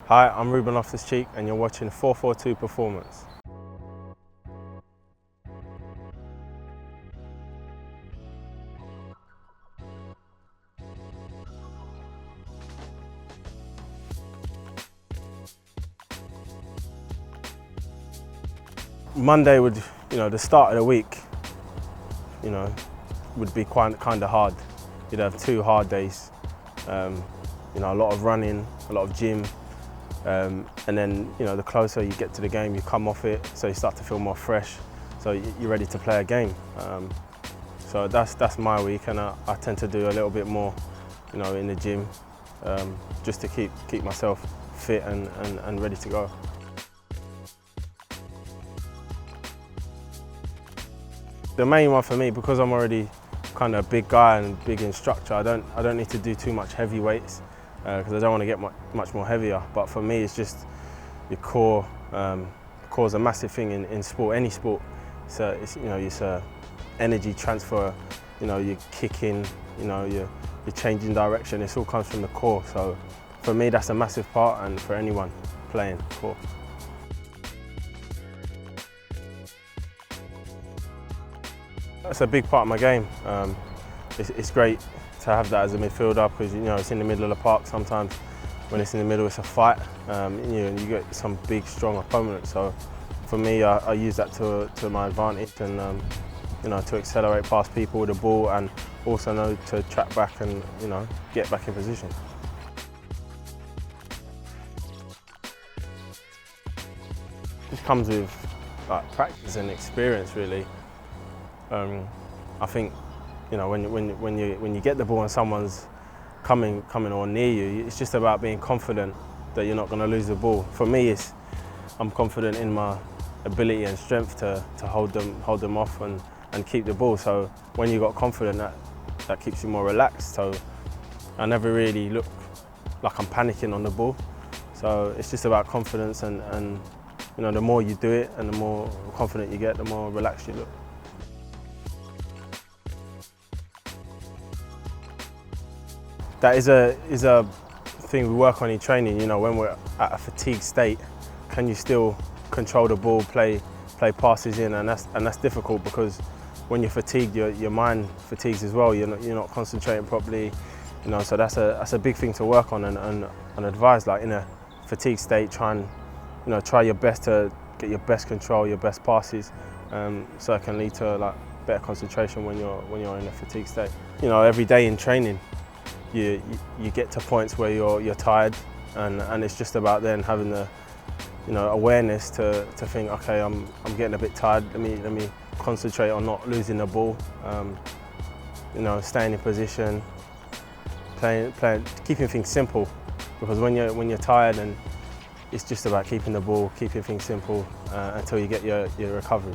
Hi, I'm Ruben Loftus-Cheek and you're watching 442 Performance. Monday would, the start of the week, would be kind of hard. You'd have 2 hard days, a lot of running, a lot of gym, and then, the closer you get to the game, you come off it, so you start to feel more fresh, so you're ready to play a game. So that's my week, and I tend to do a little bit more, in the gym, just to keep myself fit and ready to go. The main one for me, because I'm already kind of a big guy and big in structure, I don't need to do too much heavy weights because I don't want to get much more heavier. But for me, it's just your core. Core is a massive thing in sport, any sport. So it's a energy transfer. You're kicking. You're changing direction. It all comes from the core. So for me, that's a massive part, and for anyone playing core. That's a big part of my game. It's great to have that as a midfielder because it's in the middle of the park. Sometimes when it's in the middle, it's a fight, and you get some big, strong opponents. So for me, I use that to my advantage, and to accelerate past people with the ball, and also know to track back and get back in position. It comes with practice and experience, really. I think when you get the ball and someone's coming or near you, it's just about being confident that you're not going to lose the ball. For me, I'm confident in my ability and strength to hold them off and keep the ball. So when you got confident, that keeps you more relaxed. So I never really look like I'm panicking on the ball. So it's just about confidence, and the more you do it and the more confident you get, the more relaxed you look. That is a thing we work on in training. When we're at a fatigue state, can you still control the ball, play passes in, and that's difficult because when you're fatigued, your mind fatigues as well. You're not concentrating properly, So that's a big thing to work on and advise. Like in a fatigue state, try your best to get your best control, your best passes, so it can lead to better concentration when you're in a fatigue state. Every day in training, you get to points where you're tired, and it's just about then having the awareness to think, okay, I'm getting a bit tired. Let me concentrate on not losing the ball. Staying in position, playing, keeping things simple, because when you're tired, and it's just about keeping the ball, keeping things simple until you get your recovery.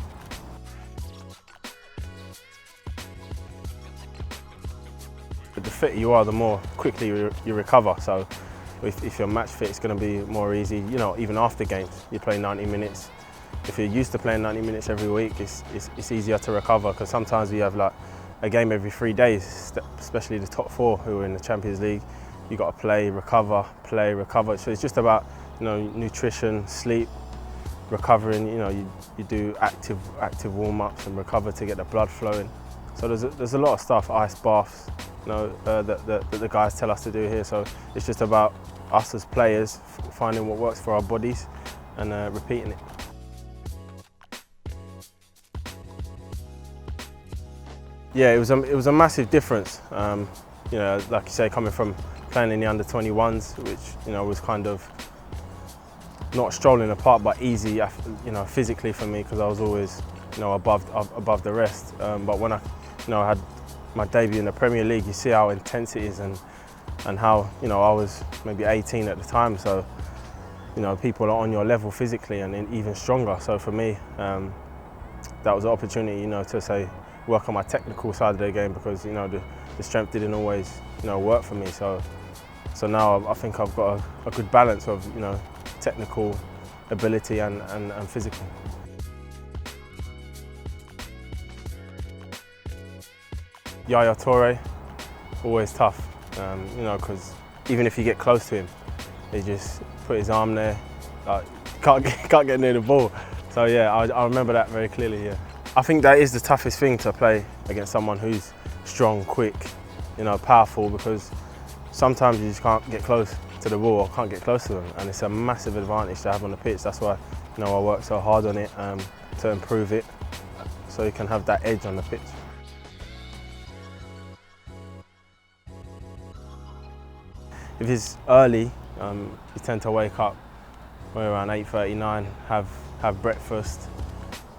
The fitter you are, the more quickly you recover. So if you're match fit, it's going to be more easy. Even after games, you play 90 minutes. If you're used to playing 90 minutes every week, it's easier to recover, because sometimes we have a game every 3 days, especially the top 4 who are in the Champions League. You got to play, recover. So it's just about nutrition, sleep, recovering. You do active warm-ups and recover to get the blood flowing. So there's a lot of stuff, ice baths, that the guys tell us to do here. So it's just about us as players finding what works for our bodies and repeating it. Yeah, it was a massive difference. Like you say, coming from playing in the under-21s, which was kind of not strolling apart, but easy, physically for me, because I was always above the rest. But when I had my debut in the Premier League, you see how intense it is, and how I was maybe 18 at the time. So people are on your level physically and even stronger. So for me, that was an opportunity to say work on my technical side of the game, because the strength didn't always work for me. So now I think I've got a good balance of technical ability and physical. Yaya Toure, always tough, because even if you get close to him, put his arm there, like, can't get near the ball. So yeah, I remember that very clearly. Yeah, I think that is the toughest thing to play against someone who's strong, quick, you know, powerful, because sometimes you just can't get close to the ball or can't get close to them, and it's a massive advantage to have on the pitch. That's why, you know, I work so hard on it to improve it, so you can have that edge on the pitch. If it's early, you tend to wake up around 8:30, 9, have breakfast,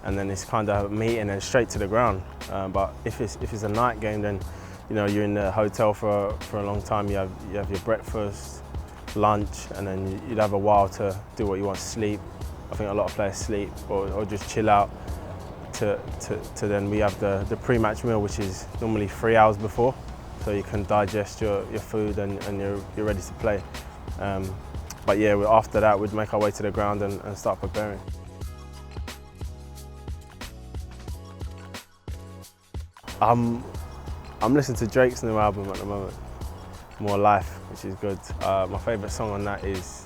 and then it's kind of a meeting and straight to the ground. But if it's a night game, then you know you're in the hotel for a long time. You have your breakfast, lunch, and then you'd have a while to do what you want, sleep. I think a lot of players sleep or just chill out. To then we have the pre-match meal, which is normally 3 hours before, so you can digest your food and you're ready to play. But yeah, after that we'd make our way to the ground and start preparing. I'm listening to Drake's new album at the moment, More Life, which is good. My favourite song on that is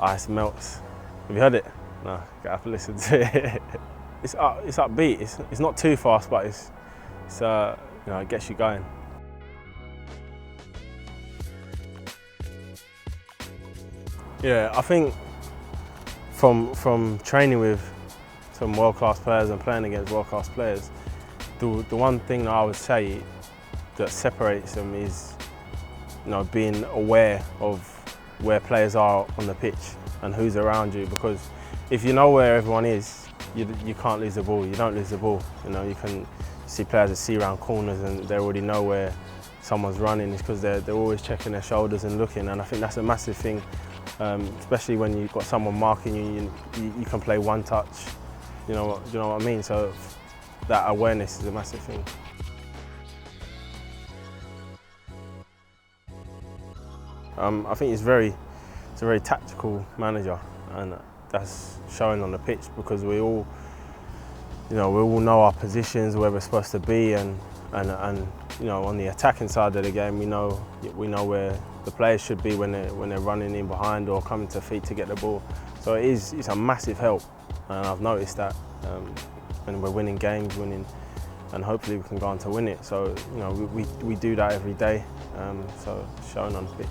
Ice Melts. Have you heard it? No, you have to listen to it. It's upbeat. It's not too fast, but it's you know, it gets you going. Yeah, I think from training with some world-class players and playing against world-class players, the one thing that I would say that separates them is, you know, being aware of where players are on the pitch and who's around you. Because if you know where everyone is, you can't lose the ball. You don't lose the ball. You know, you can see players that see around corners and they already know where someone's running. It's because they're always checking their shoulders and looking. And I think that's a massive thing, especially when you've got someone marking you. You can play one touch. You know what I mean? So that awareness is a massive thing. I think he's a very tactical manager, and that's showing on the pitch, because we all know our positions, where we're supposed to be, and you know, on the attacking side of the game, we know where the players should be when they're running in behind or coming to feet to get the ball. So it's a massive help, and I've noticed that. And we're winning games, and hopefully we can go on to win it. So you know, we do that every day. So it's showing on the pitch.